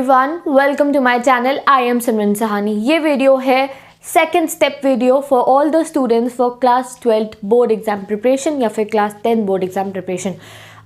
Everyone, welcome to my channel. I am Simran Sahani. ये video है second step video for all the students for class 12 board exam preparation या फिर class 10 board exam preparation.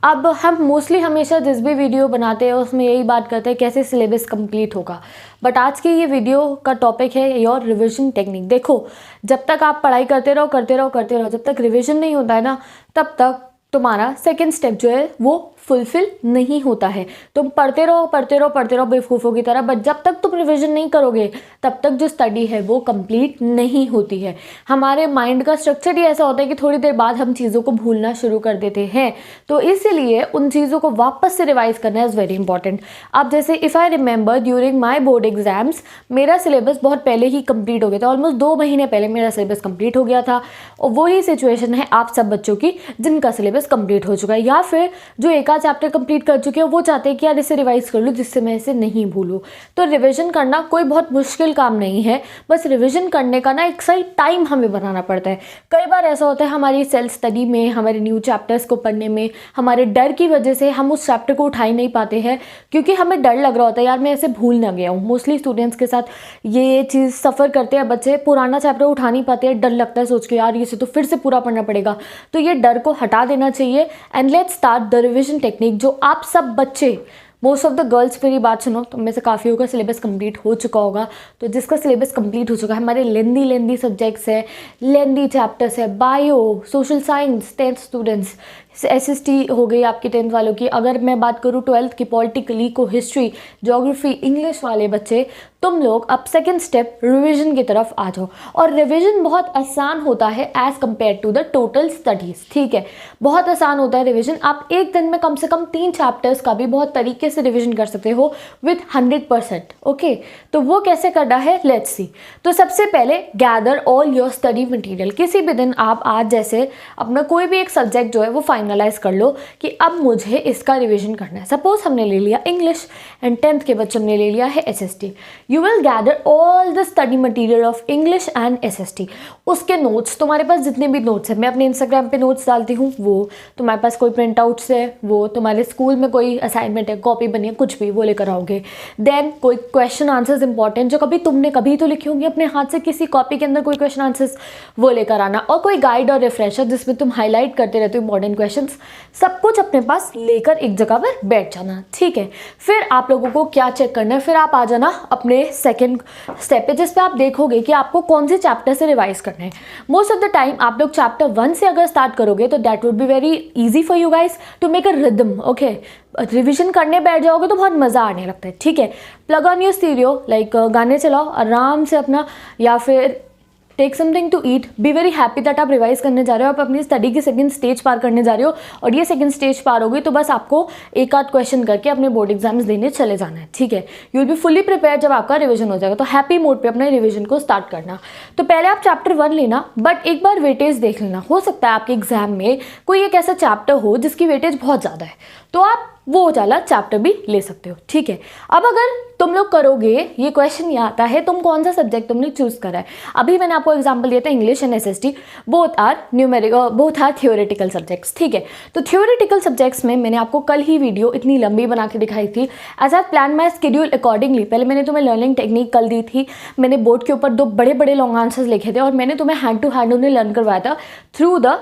अब हम mostly हमेशा जिस भी वीडियो बनाते हैं उसमें यही बात करते हैं कैसे सिलेबस कंप्लीट होगा, बट आज की ये वीडियो का टॉपिक है योर रिविजन टेक्निक। देखो, जब तक आप पढ़ाई करते रहो, जब तक रिविजन नहीं होता है ना, तब तक तुम्हारा सेकेंड स्टेप जो है वो फुलफिल नहीं होता है। तुम पढ़ते रहो बेवकूफ़ों की तरह, बट जब तक तुम रिवीजन नहीं करोगे तब तक जो स्टडी है वो कंप्लीट नहीं होती है। हमारे माइंड का स्ट्रक्चर ही ऐसा होता है कि थोड़ी देर बाद हम चीज़ों को भूलना शुरू कर देते हैं, तो इसीलिए उन चीज़ों को वापस से रिवाइज करना इज़ वेरी इंपॉर्टेंट। अब जैसे if I remember during my board exams, मेरा सिलेबस बहुत पहले ही कंप्लीट हो गया था। ऑलमोस्ट 2 महीने पहले मेरा सिलेबस कंप्लीट हो गया था, और वही सिचुएशन है आप सब बच्चों की जिनका सिलेबस कंप्लीट हो चुका है, या फिर जो एक आध चैप्टर कंप्लीट कर चुके हैं वो चाहते हैं कि यार इसे रिवाइज कर लूँ जिससे मैं इसे नहीं भूलूँ। तो रिवीजन करना कोई बहुत मुश्किल काम नहीं है, बस रिवीजन करने का ना एक सही टाइम हमें बनाना पड़ता है। कई बार ऐसा होता है हमारी सेल्फ स्टडी में, हमारे न्यू चैप्टर्स को पढ़ने में, हमारे डर की वजह से हम उस चैप्टर को उठा ही नहीं पाते हैं, क्योंकि हमें डर लग रहा होता है यार मैं इसे भूल ना गया हूँ। मोस्टली स्टूडेंट्स के साथ ये चीज़ सफ़र करते हैं। बच्चे पुराना चैप्टर उठा नहीं पाते हैं, डर लगता है सोच के यार इसे तो फिर से पूरा पढ़ना पड़ेगा। तो ये डर को हटा देना चाहिए and let's start the revision technique. जो आप सब बच्चे, मोस्ट ऑफ द गर्ल्स मेरी बात सुनो, तो में से काफ़ियों का सिलेबस कंप्लीट हो चुका होगा। तो जिसका सिलेबस कंप्लीट हो चुका है, हमारे लेंदी सब्जेक्ट्स है, लेंदी चैप्टर्स है, bio, social science, 10th students, SST हो गई आपकी 10th वालों की। अगर मैं बात करूँ 12th की, political, eco, history, geography, English वाले बच्चे, तुम लोग अब सेकेंड स्टेप रिविजन की तरफ आ जाओ। और रिविजन बहुत आसान होता है as compare to the total studies. ठीक है, बहुत आसान होता है रिविजन। आप एक दिन में कम से कम 3 चैप्टर्स का भी बहुत तरीके से रिविजन कर सकते हो विथ 100%। ओके, तो वो कैसे करना है, लेट्स सी। तो सबसे पहले gather all your study material. किसी भी दिन आप आज जैसे अपना कोई भी एक सब्जेक्ट जो है वो फाइनलाइज कर लो कि अब मुझे इसका रिविजन करना है। सपोज हमने ले लिया इंग्लिश एंड 10th के बच्चों ने ले लिया है SST। You will gather all the study material of English and SST। उसके नोट्स, तुम्हारे पास जितने भी नोट्स हैं, मैं अपने इंस्टाग्राम पे नोट्स डालती हूँ, वो तुम्हारे पास कोई प्रिंट आउट्स है, वो तुम्हारे स्कूल में कोई असाइनमेंट है, कॉपी बनी है, कुछ भी, वो लेकर आओगे। देन कोई क्वेश्चन आंसर्स इंपॉर्टेंट जो तुमने कभी तो लिखे होंगे अपने हाथ से किसी कॉपी के अंदर, कोई क्वेश्चन आंसर्स वो लेकर आना। और कोई गाइड और रिफ्रेशर जिसमें तुम हाईलाइट करते रहते हो इंपॉर्टेंट क्वेश्चंस, सब कुछ अपने पास लेकर एक जगह पर बैठ जाना। ठीक है, फिर आप लोगों को क्या चेक करना है, फिर आप आ जाना अपने सेकेंड स्टेप पे, जिस पे आप देखोगे कि आपको कौन से चैप्टर से रिवाइज करना है। मोस्ट ऑफ द टाइम आप लोग चैप्टर 1 से अगर स्टार्ट करोगे तो that would be very easy for you guys to make a rhythm. Okay, revision करने बैठ जाओगे तो बहुत मज़ा आने लगता है। ठीक है, plug on your stereo, like गाने चलाओ आराम से अपना, या फिर take something to eat, be very happy that आप रिवाइज करने जा रहे हो, आप अपनी स्टडी की सेकंड स्टेज पार करने जा रहे हो, और ये सेकंड स्टेज पार होगी तो बस आपको एक आध क्वेश्चन करके अपने बोर्ड एग्जाम्स देने चले जाना है। ठीक है, you will be fully prepare जब आपका रिविजन हो जाएगा। तो हैप्पी मोड पे अपने रिविजन को स्टार्ट करना। तो पहले आप चैप्टर 1 लेना, बट एक बार वेटेज देख लेना। हो सकता है आपके एग्जाम में कोई एक ऐसा चैप्टर हो जिसकी वेटेज बहुत ज़्यादा है, तो आप वो वाला चैप्टर भी ले सकते हो। ठीक है, अब अगर तुम लोग करोगे, ये क्वेश्चन ये आता है तुम कौन सा सब्जेक्ट तुमने चूज करा है। अभी मैंने आपको एग्जांपल दिया था English and SST, both are theoretical subjects. ठीक है, तो थियोरेटिकल सब्जेक्ट्स में मैंने आपको कल ही वीडियो इतनी लंबी बना के दिखाई थी। As I plan my schedule accordingly, पहले मैंने तुम्हें लर्निंग टेक्निक कल दी थी, मैंने बोर्ड के ऊपर 2 बड़े लॉन्ग आंसर्स लिखे थे, और मैंने तुम्हें हैंड टू हैंड उन्हें लर्न करवाया था थ्रू द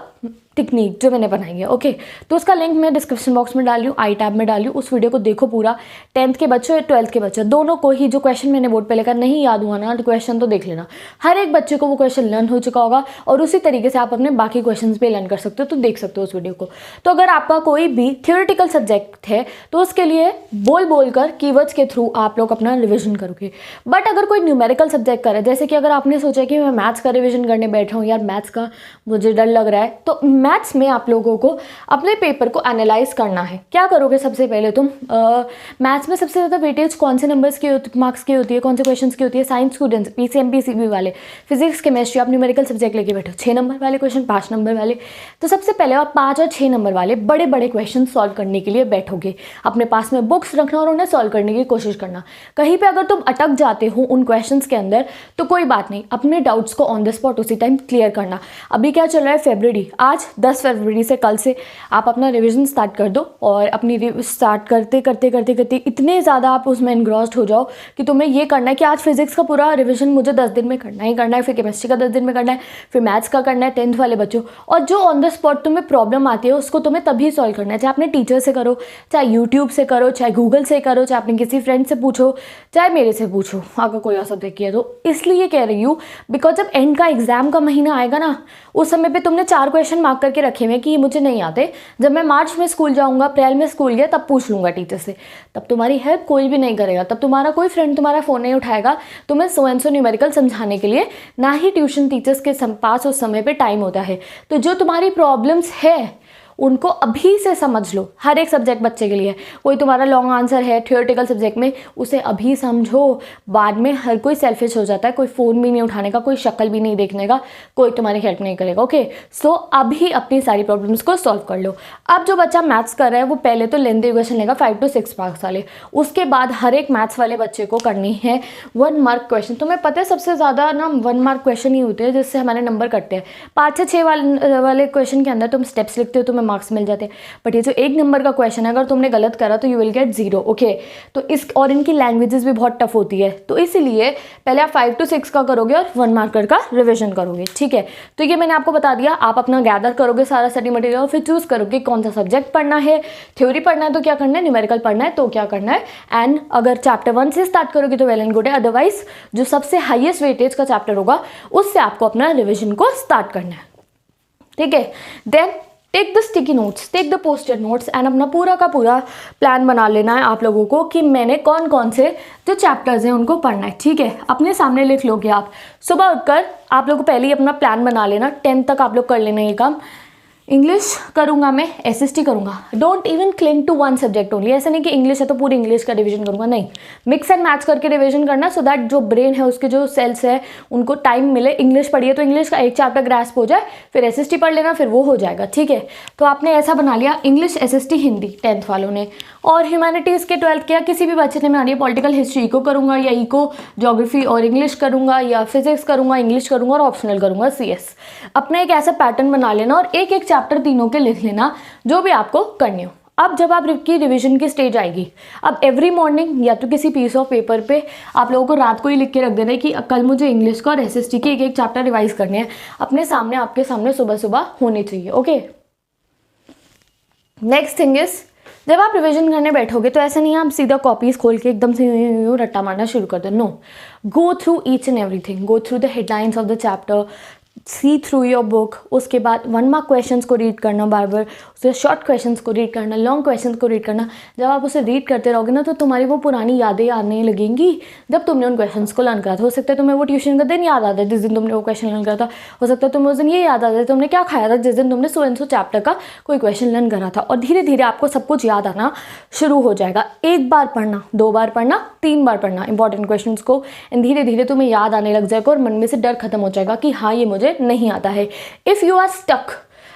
टेक्निक जो मैंने बनाई है। ओके, तो उसका लिंक मैं डिस्क्रिप्शन बॉक्स में डाल रही हूँ, आई टैब में डाल रही हूँ। उस वीडियो को देखो पूरा। 10th के बच्चों, 12th के बच्चों, दोनों को ही जो क्वेश्चन मैंने बोर्ड पे लेकर नहीं याद हुआ ना, तो क्वेश्चन तो देख लेना। हर एक बच्चे को वो क्वेश्चन लर्न हो चुका होगा, और उसी तरीके से आप अपने बाकी क्वेश्चन पे लर्न कर सकते हो, तो देख सकते हो उस वीडियो को। तो अगर आपका कोई भी थियोरेटिकल सब्जेक्ट है तो उसके लिए बोल कर कीवर्ड्स के थ्रू आप लोग अपना रिविजन करोगे। बट अगर कोई न्यूमेरिकल सब्जेक्ट करे, जैसे कि अगर आपने सोचा कि मैं मैथ्स का रिविजन करने बैठा हूँ, यार मैथ्स का मुझे डर लग रहा है, तो मैथ्स में आप लोगों को अपने पेपर को एनालाइज करना है। क्या करोगे, सबसे पहले तुम मैथ्स में सबसे ज़्यादा वेटेज कौन से नंबर्स की मार्क्स की होती है, कौन से क्वेश्चंस की होती है, साइंस स्टूडेंट्स, PCM PCB वाले, फिजिक्स केमिस्ट्री, आप न्यूमेरिकल सब्जेक्ट लेके बैठो, 6 नंबर वाले क्वेश्चन, 5 नंबर वाले। तो सबसे पहले आप 5 और 6 नंबर वाले बड़े क्वेश्चन सॉल्व करने के लिए बैठोगे। अपने पास में बुक्स रखना और उन्हें सॉल्व करने की कोशिश करना। कहीं पर अगर तुम अटक जाते हो उन क्वेश्चन के अंदर तो कोई बात नहीं, अपने डाउट्स को ऑन द स्पॉट उसी टाइम क्लियर करना। अभी क्या चल रहा है, फरवरी, आज 10 फरवरी से, कल से आप अपना रिवीजन स्टार्ट कर दो और अपनी स्टार्ट करते करते करते करते इतने ज़्यादा आप उसमें एनग्रॉस्ड हो जाओ कि तुम्हें ये करना है कि आज फिजिक्स का पूरा रिवीजन मुझे 10 दिन में करना ही करना है, फिर केमिस्ट्री का 10 दिन में करना है, फिर मैथ्स का करना है 10th वाले बच्चों। और जो ऑन द स्पॉट तुम्हें प्रॉब्लम आती है उसको तुम्हें तभी सॉल्व करना है, चाहे अपने टीचर से करो, चाहे यूट्यूब से करो, चाहे गूगल से करो, चाहे अपने किसी फ्रेंड से पूछो, चाहे मेरे से पूछो अगर कोई और सब्जेक्ट किया तो। इसलिए कह रही हूँ बिकॉज जब एंड का एग्जाम का महीना आएगा ना, उस समय पे तुमने 4 क्वेश्चन मार्क करके रखे हुए कि ये मुझे नहीं आते, जब मैं मार्च में स्कूल जाऊंगा, अप्रैल में स्कूल गया, तब पूछ लूंगा टीचर से, तब तुम्हारी हेल्प कोई भी नहीं करेगा, तब तुम्हारा कोई फ्रेंड तुम्हारा फ़ोन नहीं उठाएगा तुम्हें सो एंड सो न्यूमेरिकल समझाने के लिए, ना ही ट्यूशन टीचर्स के पास उस समय पे टाइम होता है। तो जो तुम्हारी प्रॉब्लम्स है उनको अभी से समझ लो, हर एक सब्जेक्ट बच्चे के लिए। कोई तुम्हारा लॉन्ग आंसर है थियोरेटिकल सब्जेक्ट में, उसे अभी समझो, बाद में हर कोई सेल्फिश हो जाता है, कोई फ़ोन भी नहीं उठाने का, कोई शक्ल भी नहीं देखने का, कोई तुम्हारी हेल्प नहीं करेगा। ओके, सो अभी अपनी सारी प्रॉब्लम्स को सॉल्व कर लो। अब जो बच्चा मैथ्स कर रहा है वो पहले तो लेंथी क्वेश्चन लेगा 5 to 6 मार्क्स वाले, उसके बाद हर एक मैथ्स वाले बच्चे को करनी है 1 मार्क क्वेश्चन। तुम्हें पता है सबसे ज़्यादा ना 1 मार्क क्वेश्चन ही होते हैं जिससे हमारे नंबर कटते हैं। 5 से 6 वाले क्वेश्चन के अंदर तुम स्टेप्स लिखते हो, तुम्हें मार्क्स मिल जाते हैं, बट ये जो 1 नंबर का क्वेश्चन है अगर तुमने गलत करा तो यू विल गेट 0। ओके, तो इस और इनकी लैंग्वेजेस भी बहुत टफ होती है, तो इसलिए पहले आप 5 to 6 का करोगे और 1 मार्कर का रिविजन करोगे। ठीक है, तो ये मैंने आपको बता दिया। आप अपना गैदर करोगे सारा स्टडी मटेरियल और फिर चूज करोगे कौन सा सब्जेक्ट पढ़ना है, थ्योरी पढ़ना है तो क्या करना है, न्यूमेरिकल पढ़ना है तो क्या करना है। एंड अगर चैप्टर 1 से स्टार्ट करोगे तो वेल एंड गुड है, अदरवाइज जो सबसे हाईएस्ट वेटेज का चैप्टर होगा उससे आपको अपना रिविजन को स्टार्ट करना है। ठीक है, then take the sticky notes, take the posted notes and अपना पूरा का पूरा प्लान बना लेना है आप लोगों को कि मैंने कौन कौन से जो चैप्टर्स हैं उनको पढ़ना है। ठीक है, अपने सामने लिख लोगे आप। सुबह उठकर आप लोग को पहले ही अपना प्लान बना लेना, 10 तक आप लोग कर लेना ये काम। इंग्लिश करूँगा मैं, एसएसटी करूँगा, don't even cling to 1 subject only. ऐसा नहीं कि इंग्लिश है तो पूरी इंग्लिश का रिवीजन करूँगा, नहीं, मिक्स एंड मैच करके रिवीजन करना, सो दैट जो ब्रेन है उसके जो सेल्स है उनको टाइम मिले। इंग्लिश पढ़िए तो इंग्लिश का एक चैप्टर ग्रास्प हो जाए, फिर एसएसटी पढ़ लेना, फिर वो हो जाएगा। ठीक है, तो आपने ऐसा बना लिया, इंग्लिश, एसएसटी, हिंदी 10th वालों ने, और ह्यूमैनिटीज़ के 12th किया, किसी भी बच्चे ने बना लिया पॉलिटिकल हिस्ट्री इको करूँगा या इको ज्योग्राफी और इंग्लिश करूँगा, या फिजिक्स करूँगा, इंग्लिश करूँगा और ऑप्शनल करूँगा CS। अपना एक ऐसा पैटर्न बना लेना और एक एक चैप्टर तीनों के लिख लेना जो भी आपको करनी हो। अब जब आपकी रिवीजन की स्टेज आएगी, अब एवरी मॉर्निंग या तो किसी पीस ऑफ पेपर पे आप लोगों को रात को ही लिख के रख देना है कि कल मुझे इंग्लिश का और एसएसटी के एक एक चैप्टर रिवाइज करने हैं, अपने सामने, आपके सामने सुबह सुबह होने चाहिए। ओके, नेक्स्ट थिंग इज, जब आप रिवीजन करने बैठोगे तो ऐसा नहीं है आप सीधा कॉपीज खोल के एकदम से रट्टा मारना शुरू कर दो। No, go through each and everything, go through the headlines of the chapter, see through your book. उसके बाद 1 मार्क क्वेश्चंस को रीड करना बार बार, उसके शॉर्ट क्वेश्चंस को रीड करना, लॉन्ग क्वेश्चंस को रीड करना। जब आप उसे रीड करते रहोगे ना तो तुम्हारी वो पुरानी यादें याद नहीं लगेंगी जब तुमने उन क्वेश्चंस को लर्न करा था। हो सकता है तुम्हें वो ट्यूशन का दिन याद आ जाए जिस दिन तुमने वो क्वेश्चन लर्न करा था, हो सकता है तुम्हें उस दिन ये याद आ जाए तुमने क्या खाया था जिस दिन तुमने सो एंड सो चैप्टर का कोई क्वेश्चन लर्न करा था। और धीरे धीरे आपको सब कुछ याद आना शुरू हो जाएगा। 1 बार पढ़ना, 2 बार पढ़ना, 3 बार पढ़ना इंपॉर्टेंट क्वेश्चंस को, एंड धीरे धीरे तुम्हें याद आने लग जाएगा और मन में से डर खत्म हो जाएगा कि हाँ ये मुझे नहीं आता है। इफ़ यू आर स्टक,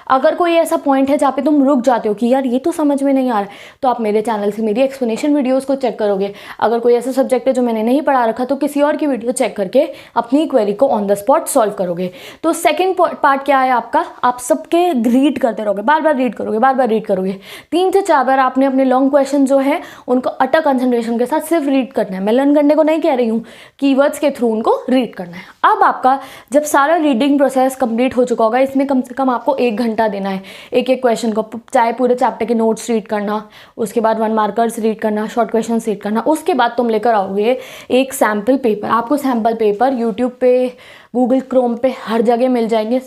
अगर कोई ऐसा पॉइंट है जहाँ पे तुम रुक जाते हो कि यार ये तो समझ में नहीं आ रहा, तो आप मेरे चैनल से मेरी एक्सप्लेनेशन वीडियोस को चेक करोगे। अगर कोई ऐसा सब्जेक्ट है जो मैंने नहीं पढ़ा रखा तो किसी और की वीडियो चेक करके अपनी क्वेरी को ऑन द स्पॉट सॉल्व करोगे। तो सेकंड पार्ट क्या है आपका, आप सबके रीड करते रहोगे, बार बार रीड करोगे, बार बार रीड करोगे। 3 से 4 बार आपने अपने लॉन्ग क्वेश्चन जो है उनको अटर कंसंट्रेशन के साथ सिर्फ रीड करना है। मैं लर्न करने को नहीं कह रही हूँ, कीवर्ड्स के थ्रू उनको रीड करना है। अब आपका जब सारा रीडिंग प्रोसेस कंप्लीट हो चुका होगा, इसमें कम से कम आपको 1 घंटा देना है एक एक क्वेश्चन को, चाहे पूरे चैप्टर के नोट्स रीड करना, उसके बाद 1 मार्कर्स रीड करना, शॉर्ट क्वेश्चन रीड करना। उसके बाद तुम लेकर आओगे एक सैम्पल पेपर। आपको सैम्पल पेपर यूट्यूब पे, गूगल क्रोम पे हर जगह मिल जाएंगे,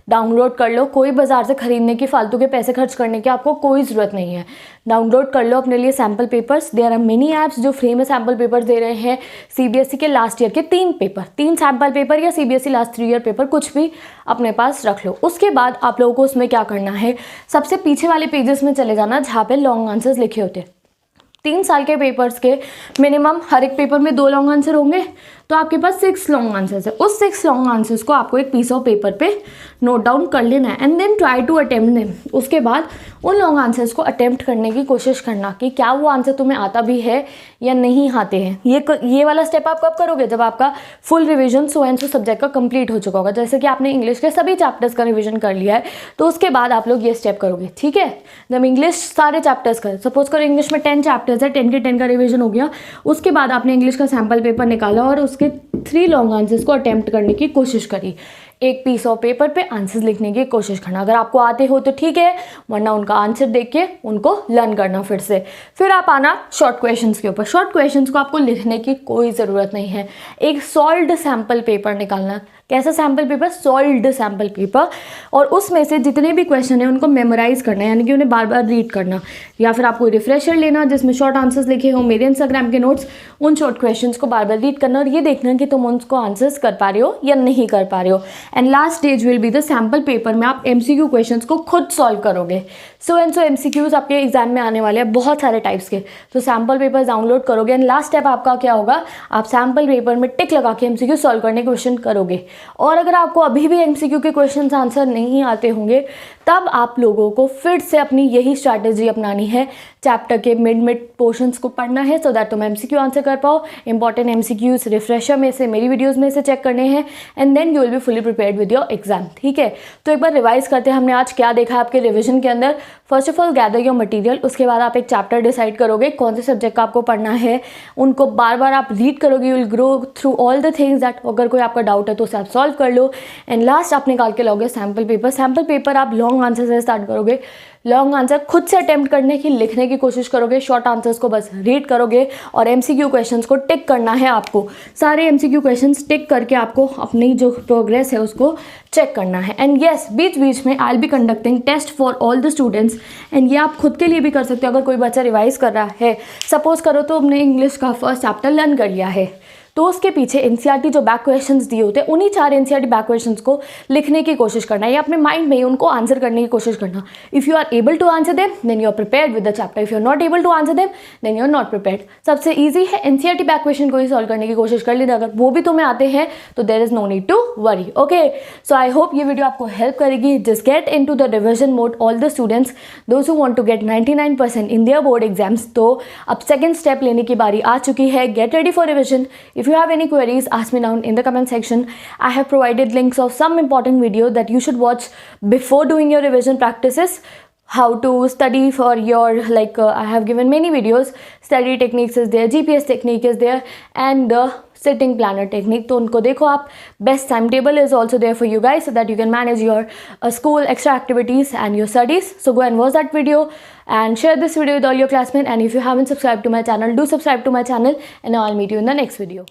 डाउनलोड कर लो। कोई बाजार से खरीदने की फालतू के पैसे खर्च करने की आपको कोई ज़रूरत नहीं है। डाउनलोड कर लो अपने लिए sample papers. There are many apps जो फ्री में सैम्पल पेपर दे रहे हैं। CBSE के लास्ट ईयर के 3 पेपर, 3 सैम्पल पेपर या CBSE लास्ट 3 ईयर पेपर, कुछ भी अपने पास रख लो। उसके बाद आप लोगों को उसमें क्या करना है, सबसे पीछे वाले पेजेस में चले जाना जहाँ पे लॉन्ग आंसर्स लिखे होते हैं। 3 साल के पेपर्स के मिनिमम हर एक पेपर में 2 लॉन्ग आंसर होंगे, तो आपके पास 6 लॉन्ग आंसर्स है। उस 6 लॉन्ग आंसर्स को आपको एक पीस ऑफ पेपर पे नोट डाउन कर लेना है and then try to attempt them. उसके बाद उन लॉन्ग आंसर्स को अटेम्प्ट करने की कोशिश करना कि क्या वो आंसर तुम्हें आता भी है या नहीं आते हैं। ये वाला स्टेप आप कब करोगे, जब आपका full revision so and so subject का कंप्लीट हो चुका होगा। जैसे कि आपने इंग्लिश के सभी चैप्टर्स का रिविजन कर लिया है, तो उसके बाद आप लोग ये स्टेप करोगे, ठीक है। जब इंग्लिश सारे चैप्टर्स का, सपोज करो इंग्लिश में 10 चैप्टर्स है, 10 के 10 का रिविजन हो गया, उसके बाद आपने इंग्लिश का सैम्पल पेपर निकाला और उसके 3 लॉन्ग आंसर्स को अटेम्प्ट करने की कोशिश करी। एक पीस ऑफ पेपर पे आंसर्स लिखने की कोशिश करना। अगर आपको आते हो तो ठीक है, वरना उनका आंसर देख के उनको लर्न करना फिर से। फिर आप आना शॉर्ट क्वेश्चंस के ऊपर। शॉर्ट क्वेश्चंस को आपको लिखने की कोई ज़रूरत नहीं है। एक सॉल्व्ड सैम्पल पेपर निकालना। कैसा sample paper? Solved sample paper. और उसमें से जितने भी क्वेश्चन है उनको मेमोराइज करना है, यानी कि उन्हें बार बार रीड करना, या फिर आपको रिफ्रेशर लेना जिसमें शॉर्ट आंसर्स लिखे हो, मेरे इंस्टाग्राम के नोट्स, उन शॉर्ट क्वेश्चंस को बार बार रीड करना और ये देखना कि तुम उनको आंसर्स कर पा रहे हो या नहीं कर पा रहे हो। And last stage will be the sample paper में आप MCQ क्वेश्चंस को खुद सॉल्व करोगे। सो एंड सो MCQs आपके एग्जाम में आने वाले हैं बहुत सारे टाइप्स के, तो सैम्पल पेपर डाउनलोड करोगे एंड लास्ट स्टेप आपका क्या होगा, आप सैम्पल पेपर में टिक लगा के MCQ सॉल्व करने की क्वेश्चन करोगे। और अगर आपको अभी भी MCQ के क्वेश्चन आंसर नहीं आते होंगे, तब आप लोगों को फिर से अपनी यही स्ट्रैटेजी अपनानी है। चैप्टर के मिड पोर्शंस को पढ़ना है सो दैट तुम MCQ आंसर कर पाओ। इंपॉर्टेंट MCQs रिफ्रेशर में से, मेरी वीडियोस में से चेक करने हैं and then you will be fully prepared with your exam, ठीक है। तो एक बार रिवाइज करते हैं हमने आज क्या देखा आपके रिविजन के अंदर। First of all gather your material. उसके बाद आप एक चैप्टर डिसाइड करोगे कौन से सब्जेक्ट का आपको पढ़ना है, उनको बार बार आप रीड करोगे। You will grow through all the things that, अगर कोई आपका डाउट है तो उसे आप सॉल्व कर लो। एंड लास्ट आप निकाल के लाओगे सैम्पल पेपर। सैम्पल पेपर आप लॉन्ग आंसर से स्टार्ट करोगे। लॉन्ग आंसर खुद से अटेम्प्ट करने की, लिखने की कोशिश करोगे। शॉर्ट आंसर्स को बस रीड करोगे और MCQ क्वेश्चंस को टिक करना है आपको। सारे MCQ क्वेश्चंस टिक करके आपको अपनी जो प्रोग्रेस है उसको चेक करना है। एंड येस, बीच बीच में I will be conducting test for all the students. And ये आप खुद के लिए भी कर सकते हो। अगर कोई बच्चा रिवाइज कर रहा है, सपोज करो तो हमने इंग्लिश का फर्स्ट चैप्टर लर्न कर लिया है, तो उसके पीछे NCERT जो बैक क्वेश्चंस दिए होते हैं, उन्हीं 4 NCERT बैक क्वेश्चंस को लिखने की कोशिश करना है या अपने माइंड में ही उनको आंसर करने की कोशिश करना। If you are able to answer them then you are prepared with the chapter. If you are not able to answer them then you are not prepared. सबसे ईजी है NCERT बैक क्वेश्चन को ही solve करने की कोशिश कर लेना। अगर वो भी तुम्हें आते हैं तो there is no need to worry, okay. So I hope ये वीडियो आपको हेल्प करेगी। Just get into the revision mode all the students, those who want to get 99% in their board exams. तो अब second step लेने की बारी आ चुकी है। Get ready for revision. If you have any queries, ask me down in the comment section. I have provided links of some important video that you should watch before doing your revision practices. How to study for your I have given many videos. Study techniques is there, GPS technique is there, and the sitting planner technique. तो उनको देखो आप. Best timetable is also there for you guys so that you can manage your school extra activities and your studies. So go and watch that video and share this video with all your classmates. And if you haven't subscribed to my channel, do subscribe to my channel, and I'll meet you in the next video.